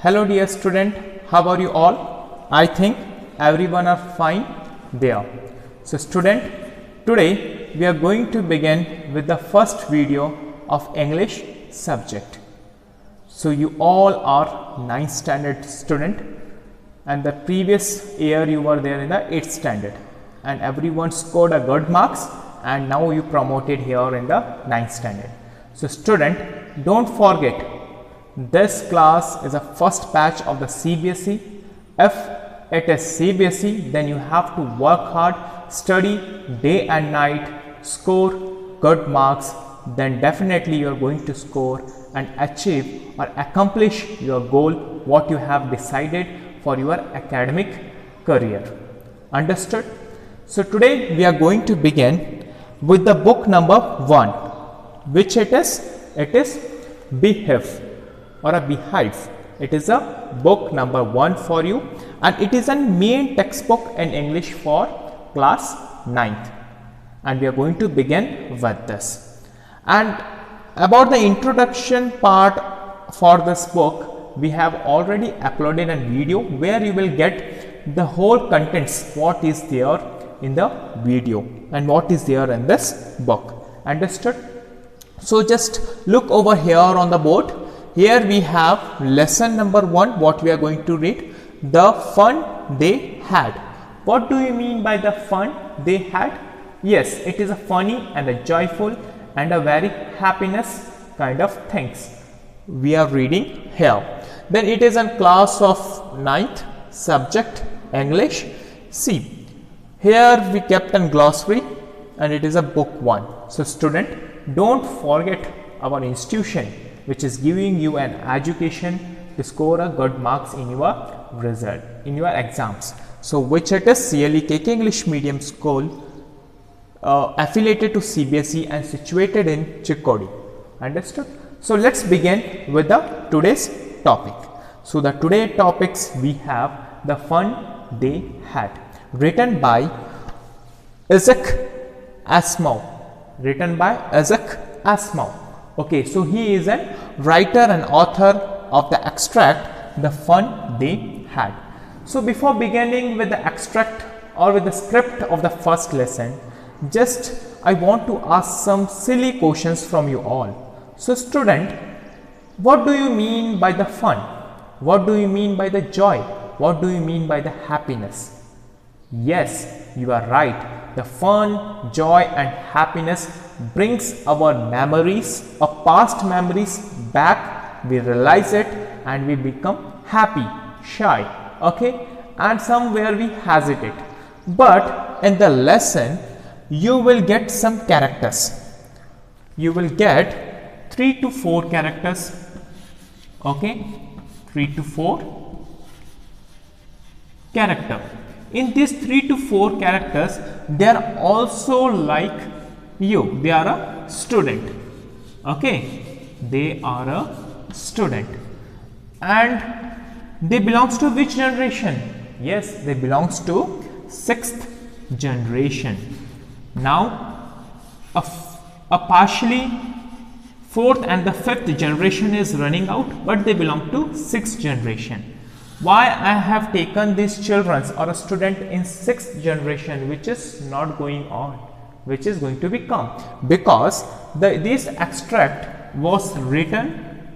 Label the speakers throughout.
Speaker 1: Hello dear student, how are you all? I think everyone are fine there. So student, today we are going to begin with the first video of English subject. So you all are 9th standard student and the previous year you were there in the 8th standard and everyone scored a good marks and now you promoted here in the 9th standard. So student, don't forget, this class is a first batch of the CBSE. If it is CBSE, then you have to work hard, study day and night, score good marks, then definitely you are going to score and achieve or accomplish your goal, what you have decided for your academic career. Understood? So today we are going to begin with the book number 1, which it is Behave or a Beehive. It is a book number 1 for you and it is a main textbook in English for class 9th, and we are going to begin with this. And about the introduction part for this book, we have already uploaded a video where you will get the whole contents, what is there in the video and what is there in this book. Understood? So just look over here on the board. Here we have lesson number 1, what we are going to read, the fun they had. What do you mean by the fun they had? Yes, it is a funny and a joyful and a very happiness kind of things we are reading here. Then it is a class of 9th subject English. See, here we kept a glossary and it is a book 1. So student, don't forget our institution, which is giving you an education to score a good marks in your result, in your exams. So which it is CLEKK English Medium School, affiliated to CBSE and situated in Chikkodi. Understood? So let's begin with the today's topic. So the today topics we have the fun they had, written by Isaac Asimov. Written by Isaac Asimov. Okay, so he is a writer and author of the extract, the fun they had. So before beginning with the extract or with the script of the first lesson, just I want to ask some silly questions from you all. So student, what do you mean by the fun? What do you mean by the joy? What do you mean by the happiness? Yes, you are right. The fun, joy and happiness brings our memories, our past memories back. We realize it and we become happy, shy, okay, and somewhere we hesitate. But in the lesson, you will get some characters. You will get 3 to 4 characters, okay, 3 to 4 character. In these 3 to 4 characters, they are also like you. They are a student. Okay, they are a student, and they belongs to which generation? Yes, they belongs to 6th generation. Now, a partially 4th and the 5th generation is running out, but they belong to 6th generation. Why I have taken these children or a student in 6th generation, which is not going on, which is going to become, because this extract was written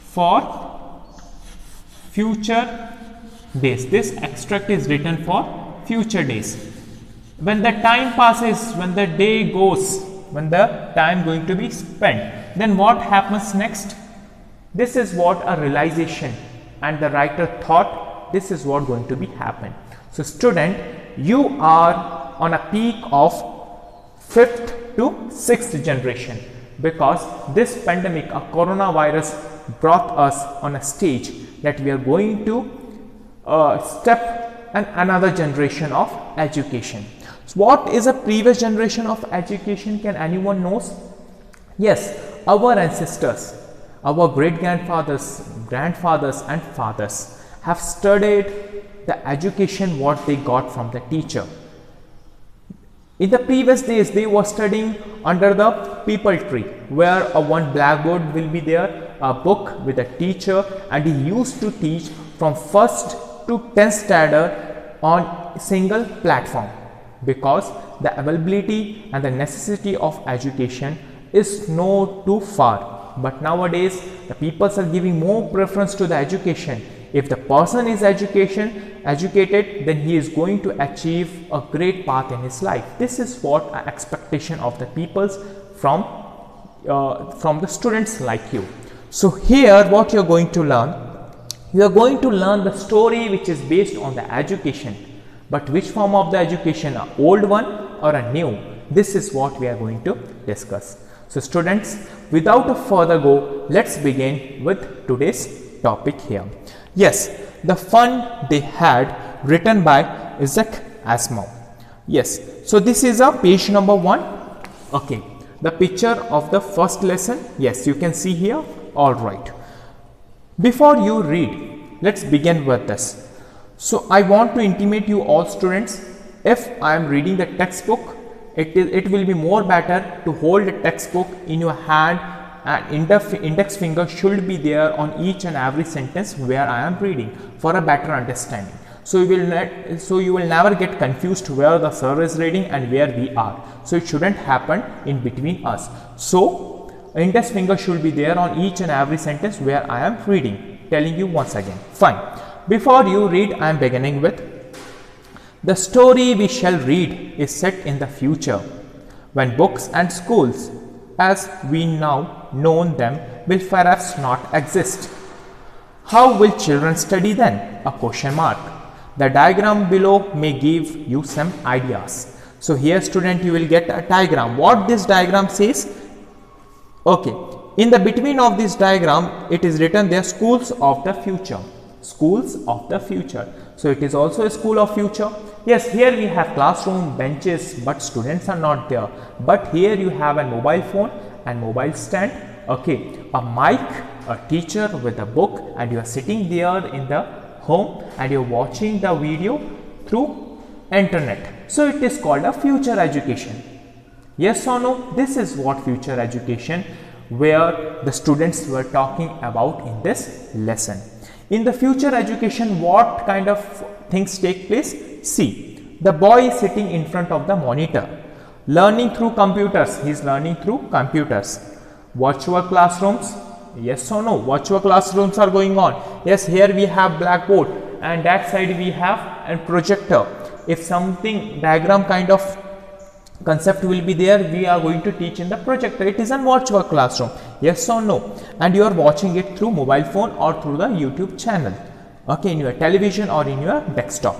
Speaker 1: for future days. This extract is written for future days. When the time passes, when the day goes, when the time going to be spent, then what happens next? This is what a realization, and the writer thought this is what going to be happen. So student, you are on a peak of 5th to 6th generation, because this pandemic, a coronavirus, brought us on a stage that we are going to step another generation of education. So what is a previous generation of education? Can anyone knows? Yes, our ancestors, our great grandfathers, grandfathers and fathers have studied the education what they got from the teacher. In the previous days, they were studying under the peepal tree, where one blackboard will be there a book with a teacher, and he used to teach from 1st to 10th standard on single platform, because the availability and the necessity of education is no too far. But nowadays the people are giving more preference to the education. If the person is educated, then he is going to achieve a great path in his life. This is what an expectation of the people's from the students like you. So here what you are going to learn, you are going to learn the story which is based on the education. But which form of the education, an old one or a new? This is what we are going to discuss. So students, without a further go, let's begin with today's topic here. Yes, The Fun They Had, written by Isaac Asimov. Yes, so this is a page number 1. Okay, the picture of the first lesson. Yes, you can see here. All right. Before you read, let's begin with this. So I want to intimate you all students, if I am reading the textbook, it will be more better to hold the textbook in your hand, and index finger should be there on each and every sentence where I am reading for a better understanding. So you will never get confused where the sir is reading and where we are. So it shouldn't happen in between us. So index finger should be there on each and every sentence where I am reading. Telling you once again. Fine. Before you read, I am beginning with, the story we shall read is set in the future, when books and schools, as we now know them, will perhaps not exist. How will children study then? A question mark. The diagram below may give you some ideas. So here student, you will get a diagram. What this diagram says? Okay, in the between of this diagram, it is written there, schools of the future. Schools of the future. So it is also a school of future. Yes, here we have classroom, benches, but students are not there. But here you have a mobile phone and mobile stand. Okay, a mic, a teacher with a book, and you are sitting there in the home and you are watching the video through internet. So it is called a future education. Yes or no? This is what future education, where the students were talking about in this lesson. In the future education, what kind of things take place? See, the boy is sitting in front of the monitor, learning through computers. He is learning through computers. Virtual classrooms, yes or no? Virtual classrooms are going on. Yes, here we have blackboard, and that side we have a projector. If something diagram kind of concept will be there, we are going to teach in the projector. It is a virtual classroom. Yes or no? And you are watching it through mobile phone or through the YouTube channel. Okay, in your television or in your desktop.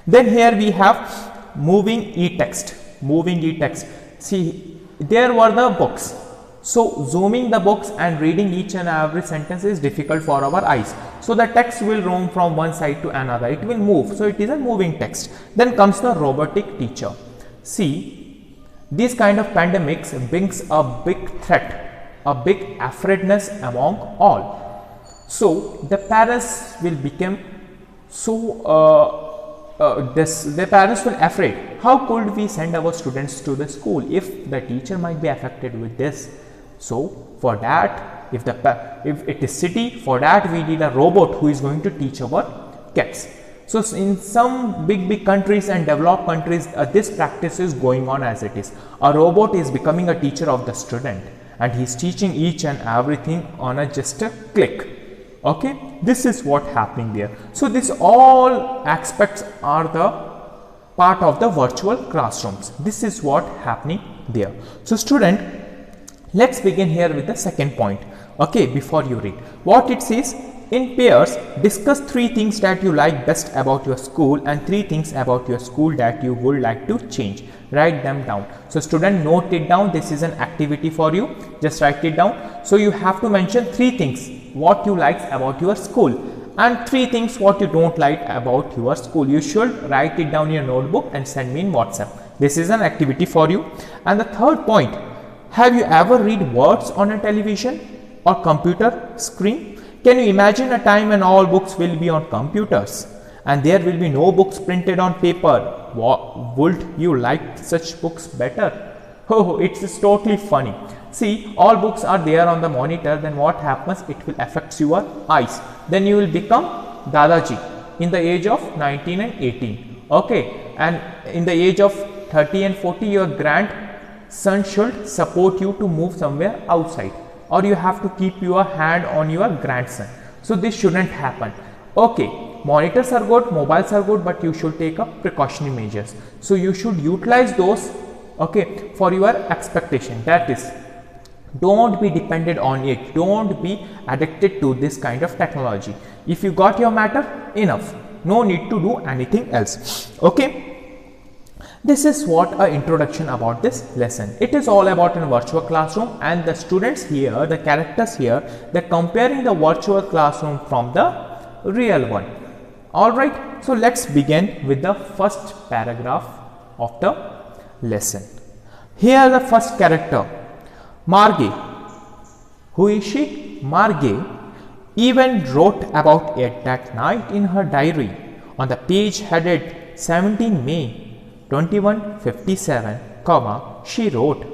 Speaker 1: Then here we have moving e-text. Moving e-text. See, there were the books. So zooming the books and reading each and every sentence is difficult for our eyes. So the text will roam from one side to another. It will move. So it is a moving text. Then comes the robotic teacher. See, this kind of pandemics brings a big threat, a big afraidness among all. So the parents will become the parents will afraid. How could we send our students to the school if the teacher might be affected with this? So for that, if it is city, for that we need a robot who is going to teach our kids. So in some big countries and developed countries, this practice is going on as it is. A robot is becoming a teacher of the student, and he is teaching each and everything on just a click. Okay, this is what happening there. So this all aspects are the part of the virtual classrooms. This is what happening there. So student, let's begin here with the second point. Okay, before you read what it says. In pairs, discuss 3 things that you like best about your school and 3 things about your school that you would like to change. Write them down. So student, note it down. This is an activity for you. Just write it down. So you have to mention 3 things what you like about your school and 3 things what you don't like about your school. You should write it down in your notebook and send me in WhatsApp. This is an activity for you. And the third point, have you ever read words on a television or computer screen? Can you imagine a time when all books will be on computers and there will be no books printed on paper? Would you like such books better? Oh, it's totally funny. See, all books are there on the monitor, then what happens? It will affect your eyes. Then you will become Dadaji in the age of 19 and 18. Okay, and in the age of 30 and 40, your grandson should support you to move somewhere outside, or you have to keep your hand on your grandson. So this shouldn't happen. Okay, monitors are good, mobiles are good, but you should take up precautionary measures. So you should utilize those, okay, for your expectation. That is, don't be dependent on it. Don't be addicted to this kind of technology. If you got your matter, enough. No need to do anything else. Okay. This is what an introduction about this lesson. It is all about a virtual classroom, and the students here, the characters here, they're comparing the virtual classroom from the real one. Alright, so let's begin with the first paragraph of the lesson. Here the first character, Margie. Who is she? Margie even wrote about it that night in her diary. On the page headed 17 May 2157, she wrote,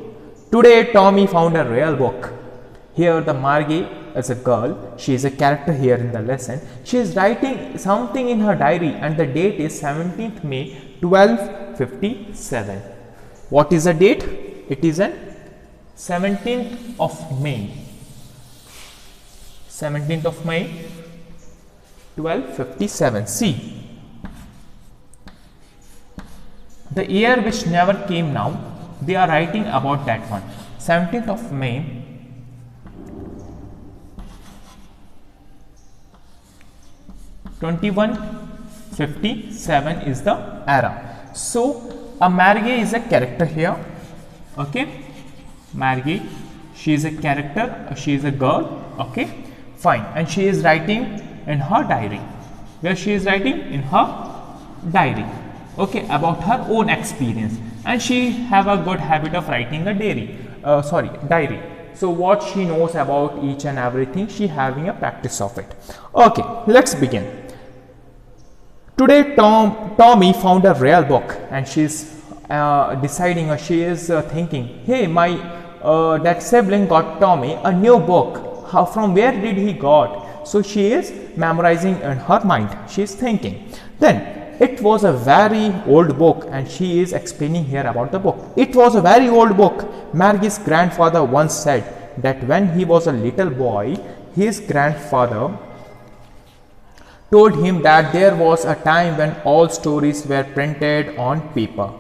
Speaker 1: "Today Tommy found a real book." Here the Margie is a girl. She is a character here in the lesson. She is writing something in her diary, and the date is 17th May 1257. What is the date? It is an 17th of May. 17th of May 1257. See, the year which never came now, they are writing about that one. 17th of May 2157 is the era. So a Margie is a character here. Okay, Margie, she is a character, she is a girl. Okay, fine, and she is writing in her diary. Where she is writing? In her diary. Okay, about her own experience, and she have a good habit of writing a diary. So what she knows about each and everything, she having a practice of it. Okay, let's begin. Today Tommy found a real book, and she's deciding, or she is thinking, hey, my that sibling got Tommy a new book. From where did he got? So she is memorizing in her mind. She is thinking. Then it was a very old book, and she is explaining here about the book. It was a very old book. Margie's grandfather once said that when he was a little boy, his grandfather told him that there was a time when all stories were printed on paper.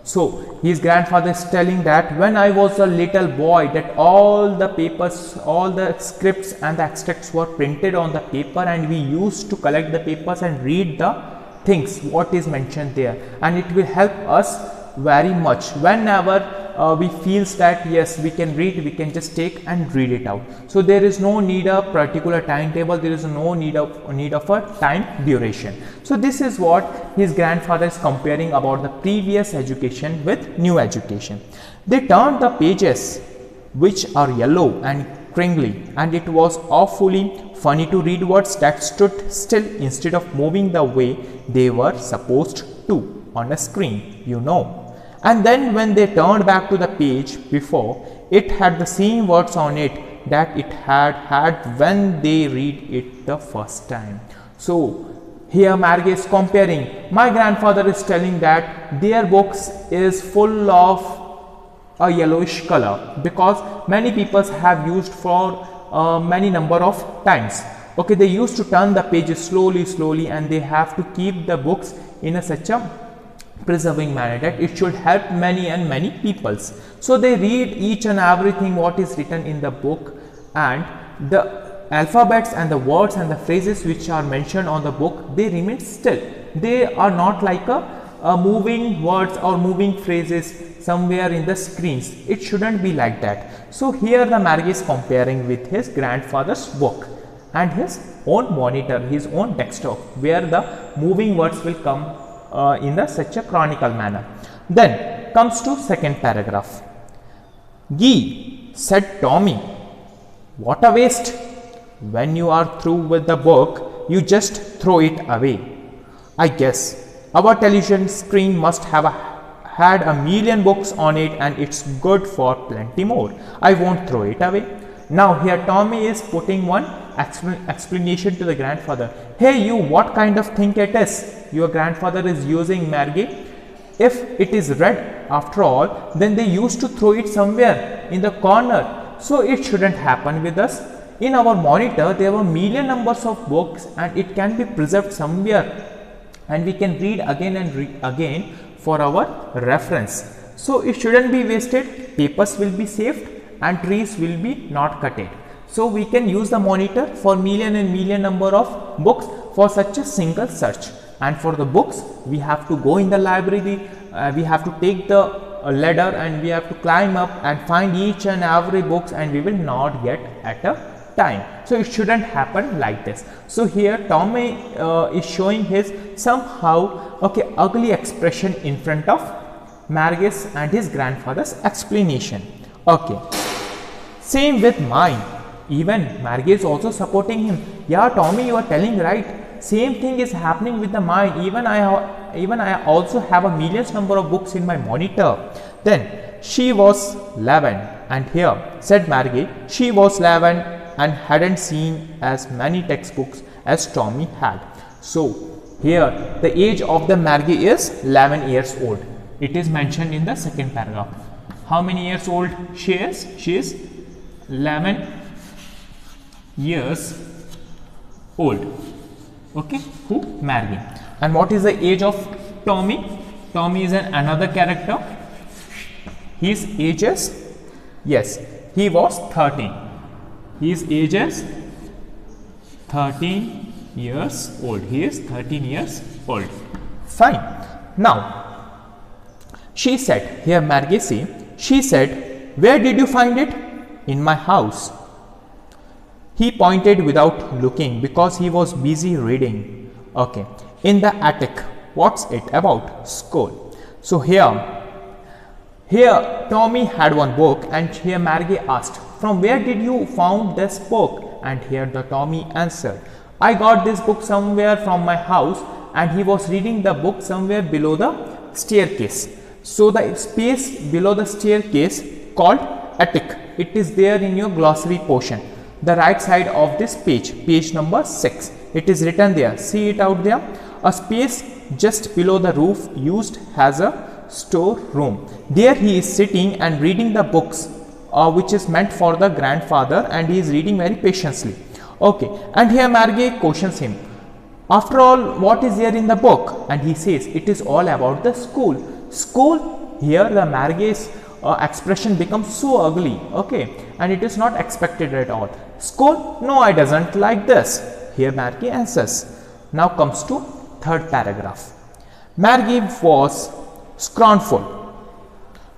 Speaker 1: So his grandfather is telling that when I was a little boy, that all the papers, all the scripts and the extracts were printed on the paper, and we used to collect the papers and read the things what is mentioned there, and it will help us very much whenever we feels that yes, we can read, we can just take and read it out. So there is no need of particular timetable, there is no need of a time duration. So this is what his grandfather is comparing about the previous education with new education. They turned the pages, which are yellow and crinkly, and it was awfully funny to read words that stood still instead of moving the way they were supposed to on a screen, you know. And then when they turned back to the page before, it had the same words on it that it had when they read it the first time. So here Margie is comparing. My grandfather is telling that their books is full of a yellowish color, because many people have used for many number of times. Okay, they used to turn the pages slowly, and they have to keep the books in such a preserving manner that it should help many peoples. So they read each and everything what is written in the book, and the alphabets and the words and the phrases which are mentioned on the book, they remain still. They are not like a moving words or moving phrases somewhere in the screens. It shouldn't be like that. So here the Margie is comparing with his grandfather's book and his own monitor, his own desktop, where the moving words will come in such a chronicle manner. Then comes to second paragraph. "Gee," said Tommy, "what a waste. When you are through with the book, you just throw it away. I guess our television screen must have had a million books on it and it's good for plenty more. I won't throw it away. Now here Tommy is putting one explanation to the grandfather. Hey you, what kind of thing it is? Your grandfather is using Margie. If it is red after all, then they used to throw it somewhere in the corner. So it shouldn't happen with us. In our monitor, there were million numbers of books and it can be preserved somewhere. And we can read again and read again for our reference. So it shouldn't be wasted. Papers will be saved and trees will be not cutted. So we can use the monitor for million and million number of books for such a single search. And for the books, we have to go in the library, we have to take the ladder and we have to climb up and find each and every books, and we will not get at a time. So it shouldn't happen like this. So here Tommy is showing his somehow ugly expression in front of Margie's and his grandfather's explanation. Okay, same with mine. Even Margie is also supporting him. Yeah, Tommy, you are telling right. Same thing is happening with the mine. Even I also have a millions number of books in my monitor. Then she was 11, and here said Margie, she was 11 and hadn't seen as many textbooks as Tommy had. So here the age of the Margie is 11 years old. It is mentioned in the second paragraph. How many years old she is? She is 11 years old. Okay, who? Margie. And what is the age of Tommy? Tommy is another character. His age is, yes, he was 13. His age is 13 years old. He is 13 years old. Fine. Now, she said, here Margie see, she said, where did you find it? In my house. He pointed without looking because he was busy reading. Okay, in the attic. What's it about? School. So here Tommy had one book, and here Margie asked, from where did you found this book? And here the Tommy answered, I got this book somewhere from my house, and he was reading the book somewhere below the staircase. So the space below the staircase called attic. It is there in your glossary portion. The right side of this page number 6. It is written there. See it out there. A space just below the roof used as a store room. There he is sitting and reading the books which is meant for the grandfather, and he is reading very patiently. Okay, and here Margie questions him. After all, what is there in the book? And he says it is all about the school. School, here the Margie's expression becomes so ugly, okay, and it is not expected at all. School? No, I doesn't like this. Here Margie answers. Now comes to third paragraph. Margie was scornful.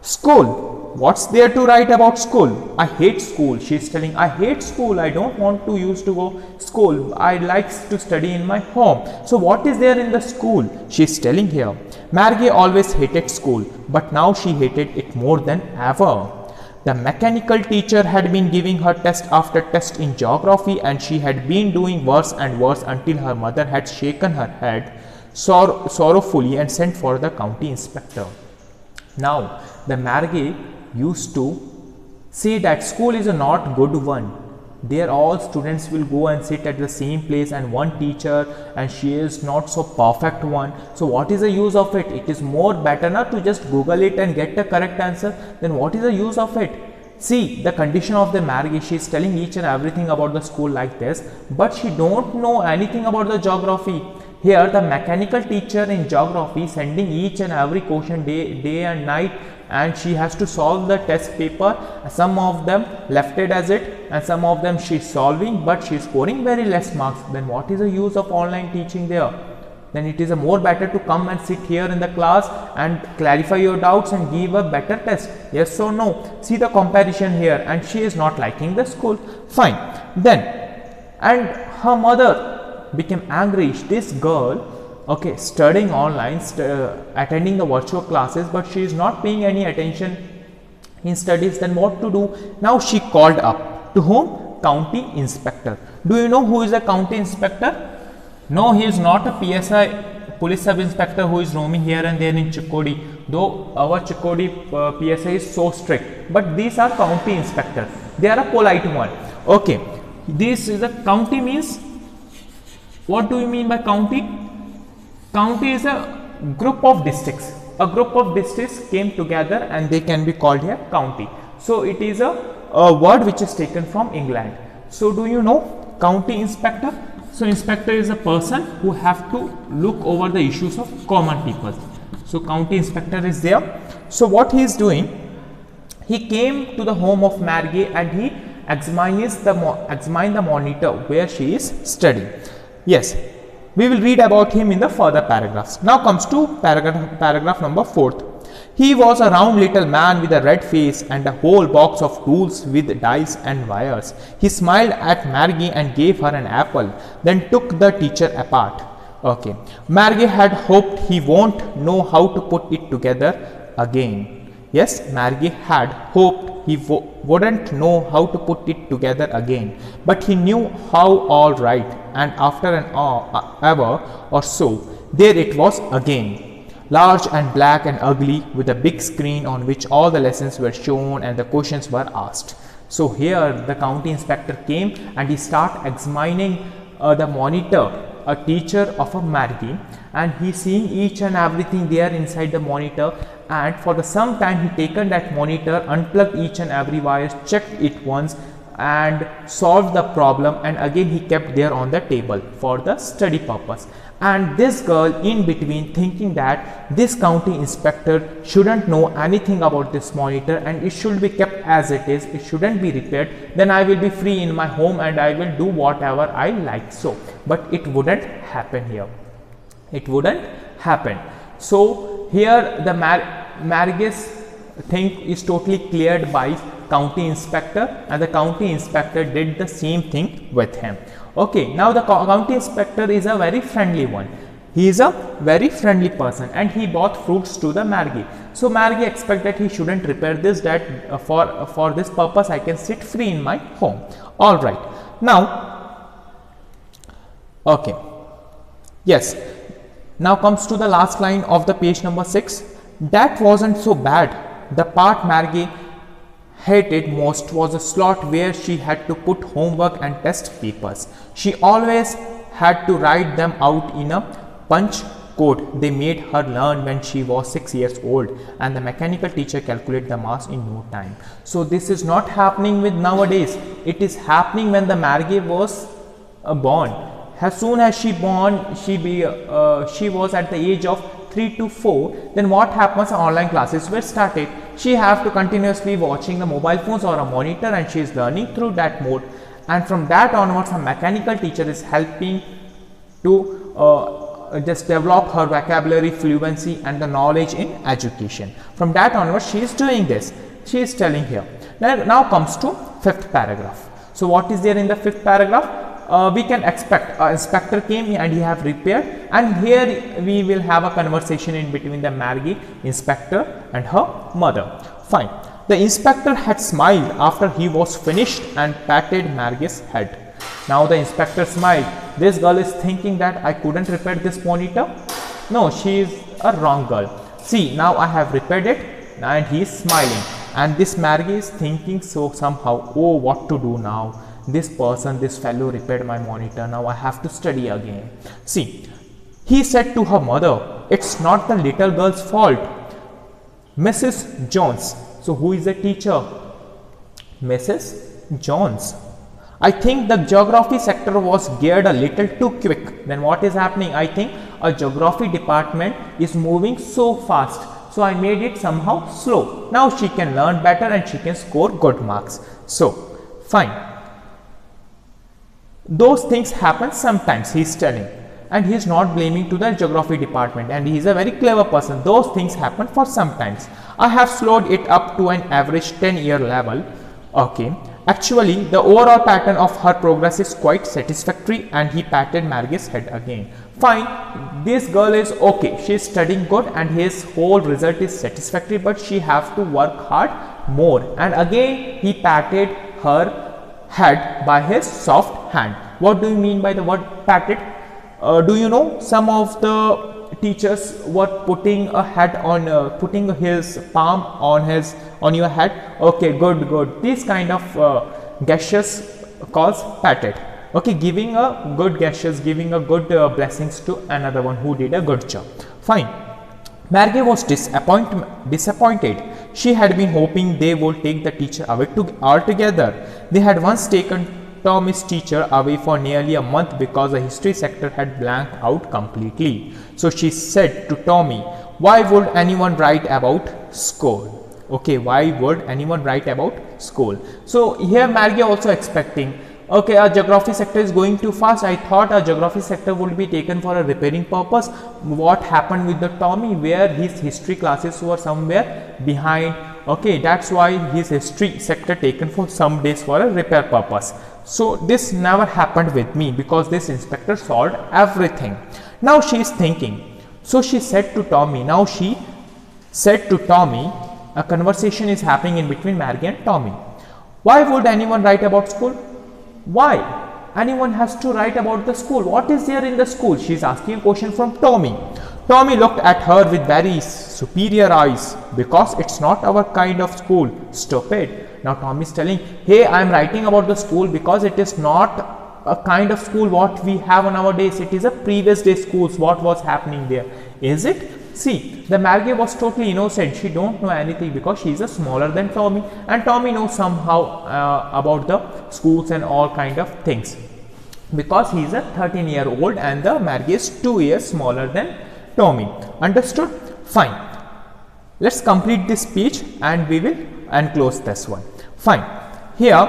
Speaker 1: School? What's there to write about school? I hate school. She's telling, I hate school. I don't want to used to go school. I like to study in my home. So what is there in the school? She's telling here. Margie always hated school, but now she hated it more than ever. The mechanical teacher had been giving her test after test in geography, and she had been doing worse and worse until her mother had shaken her head sorrowfully and sent for the county inspector. Now, the Margie used to say that school is a not good one. There all students will go and sit at the same place and one teacher, and she is not so perfect one. So what is the use of it? It is more better not to just Google it and get the correct answer. Then what is the use of it? See the condition of the Margie. She is telling each and everything about the school like this, but she don't know anything about the geography. Here the mechanical teacher in geography sending each and every question day and night, and she has to solve the test paper. Some of them left it as it, and some of them she is solving, but she is scoring very less marks. Then what is the use of online teaching there? Then it is a more better to come and sit here in the class and clarify your doubts and give a better test. Yes or no? See the comparison here, and she is not liking the school. Fine. Then, and her mother became angry. This girl, okay, studying online, attending the virtual classes, but she is not paying any attention in studies. Then what to do? Now she called up to whom? County inspector. Do you know who is a county inspector? No, he is not a PSI police sub inspector who is roaming here and there in Chikkodi. Though our Chikkodi PSI is so strict, but these are county inspector. They are a polite one. Okay, this is a county means. What do you mean by county? County is a group of districts. A group of districts came together and they can be called here county. So it is a word which is taken from England. So do you know county inspector? So inspector is a person who have to look over the issues of common people. So county inspector is there. So what he is doing, he came to the home of Margie and he examined the monitor where she is studying. Yes, we will read about him in the further paragraphs. Now comes to paragraph number 4. He was a round little man with a red face and a whole box of tools with dies and wires. He smiled at Margie and gave her an apple, then took the teacher apart. Okay, Margie had hoped he won't know how to put it together again. Yes, Margie had hoped he wouldn't know how to put it together again, but he knew how all right, and after an hour or so, there it was again. Large and black and ugly, with a big screen on which all the lessons were shown and the questions were asked. So here the county inspector came and he started examining the monitor, a teacher of a Margie, and he seeing each and everything there inside the monitor, and for the some time he taken that monitor, unplugged each and every wire, checked it once and solved the problem, and again he kept there on the table for the study purpose. And this girl in between thinking that this county inspector shouldn't know anything about this monitor and it should be kept as it is, it shouldn't be repaired, then I will be free in my home and I will do whatever I like so. But it wouldn't happen here. It wouldn't happen. So here the Margie's thing is totally cleared by county inspector, and the county inspector did the same thing with him. Okay, now the county inspector is a very friendly one. He is a very friendly person and he bought fruits to the Margie. So Margie expect that he shouldn't repair this, that for this purpose I can sit free in my home. All right. Now, okay. Yes. Now comes to the last line of the page number 6. That wasn't so bad. The part Margie hated most was a slot where she had to put homework and test papers. She always had to write them out in a punch code they made her learn when she was 6 years old, and the mechanical teacher calculated the mass in no time. So this is not happening with nowadays. It is happening when the Margie was born. As soon as she born, she was at the age of 3 to 4, then what happens? Online classes were started. She have to continuously watching the mobile phones or a monitor, and she is learning through that mode. And from that onwards, a mechanical teacher is helping to just develop her vocabulary, fluency, and the knowledge in education. From that onwards, she is doing this. She is telling here. Now comes to 5th paragraph. So what is there in the 5th paragraph? We can expect inspector came and he have repaired, and here we will have a conversation in between the Margie inspector and her mother. Fine. The inspector had smiled after he was finished and patted Margie's head. Now the inspector smiled. This girl is thinking that I couldn't repair this monitor. No, she is a wrong girl. See, now I have repaired it, and he is smiling, and this Margie is thinking so somehow, oh, what to do now? This fellow repaired my monitor, now I have to study again. See, he said to her mother, it's not the little girl's fault. Mrs. Jones. So who is the teacher? Mrs. Jones. I think the geography sector was geared a little too quick. Then what is happening? I think a geography department is moving so fast. So I made it somehow slow. Now she can learn better and she can score good marks. So, fine. Those things happen sometimes, he is telling, and he is not blaming to the geography department, and he is a very clever person. Those things happen for sometimes. I have slowed it up to an average 10-year level. Okay, actually the overall pattern of her progress is quite satisfactory, and he patted Margie's head again. Fine, this girl is okay, she is studying good and his whole result is satisfactory, but she have to work hard more. And again he patted her head by his soft hand. What do you mean by the word patted? Do you know some of the teachers were putting a hat on, putting his palm on your head. Okay, good. These kind of gestures calls patted. Okay, giving a good gestures, giving a good blessings to another one who did a good job. Fine. Margie was disappointed. She had been hoping they would take the teacher away altogether. They had once taken Tommy's teacher away for nearly a month because the history sector had blanked out completely. So she said to Tommy, "Why would anyone write about school?" Okay, why would anyone write about school? So here Margie also expecting, okay, our geography sector is going too fast. I thought our geography sector would be taken for a repairing purpose. What happened with the Tommy, where his history classes were somewhere behind? Okay, that's why his history sector taken for some days for a repair purpose. So this never happened with me because this inspector solved everything. Now she is thinking. So she said to Tommy, a conversation is happening in between Margie and Tommy. Why would anyone write about school? Why? Anyone has to write about the school. What is there in the school? She is asking a question from Tommy. Tommy looked at her with very superior eyes. Because it's not our kind of school. Stupid. Now Tommy is telling, hey, I am writing about the school because it is not a kind of school what we have nowadays. It is a previous day schools. What was happening there? Is it? See, the Margie was totally innocent. She don't know anything because she is smaller than Tommy, and Tommy knows somehow about the schools and all kind of things because he is a 13-year-old and the Margie is 2 years smaller than Tommy. Understood? Fine. Let's complete this speech and we will close this one. Fine. Here,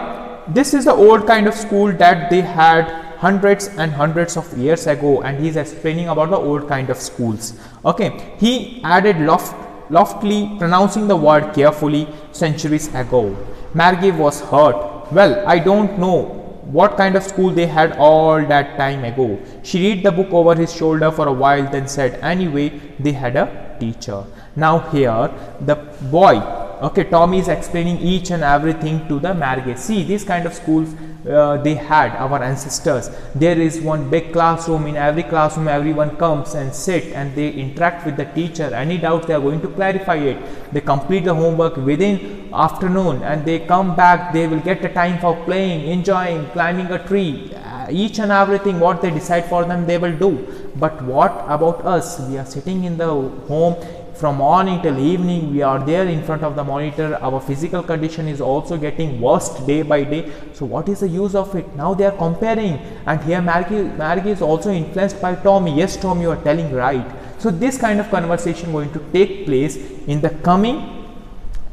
Speaker 1: this is the old kind of school that they had hundreds and hundreds of years ago, and he is explaining about the old kind of schools. Okay, he added loftily, pronouncing the word carefully, centuries ago. Margie was hurt. Well, I don't know what kind of school they had all that time ago. She read the book over his shoulder for a while, then said, anyway, they had a teacher. Now here, the boy, okay, Tommy is explaining each and everything to the Margie. See, these kind of schools they had, our ancestors. There is one big classroom. In every classroom, everyone comes and sit and they interact with the teacher. Any doubt, they are going to clarify it. They complete the homework within afternoon and they come back. They will get the time for playing, enjoying, climbing a tree. Each and everything what they decide for them, they will do. But what about us? We are sitting in the home from morning till evening. We are there in front of the monitor. Our physical condition is also getting worse day by day. So what is the use of it? Now they are comparing, and here Margie is also influenced by Tommy. Yes, Tommy, you are telling right. So this kind of conversation going to take place in the coming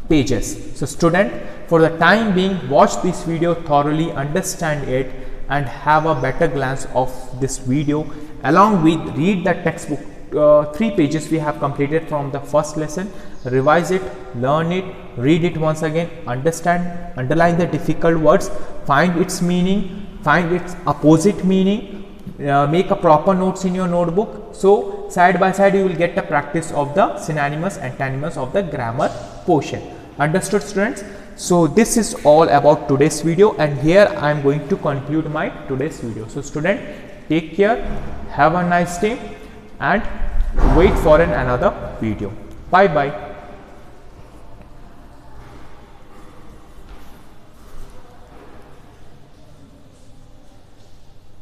Speaker 1: pages. So student, for the time being, watch this video thoroughly, understand it and have a better glance of this video. Along with read the textbook. 3 pages we have completed from the first lesson. Revise it, learn it, read it once again, understand, underline the difficult words, find its meaning, find its opposite meaning, make a proper notes in your notebook. So side by side you will get the practice of the synonymous, antonyms of the grammar portion. Understood, students? So this is all about today's video, and here I am going to conclude my today's video. So student, take care, have a nice day, and wait for another video. Bye bye.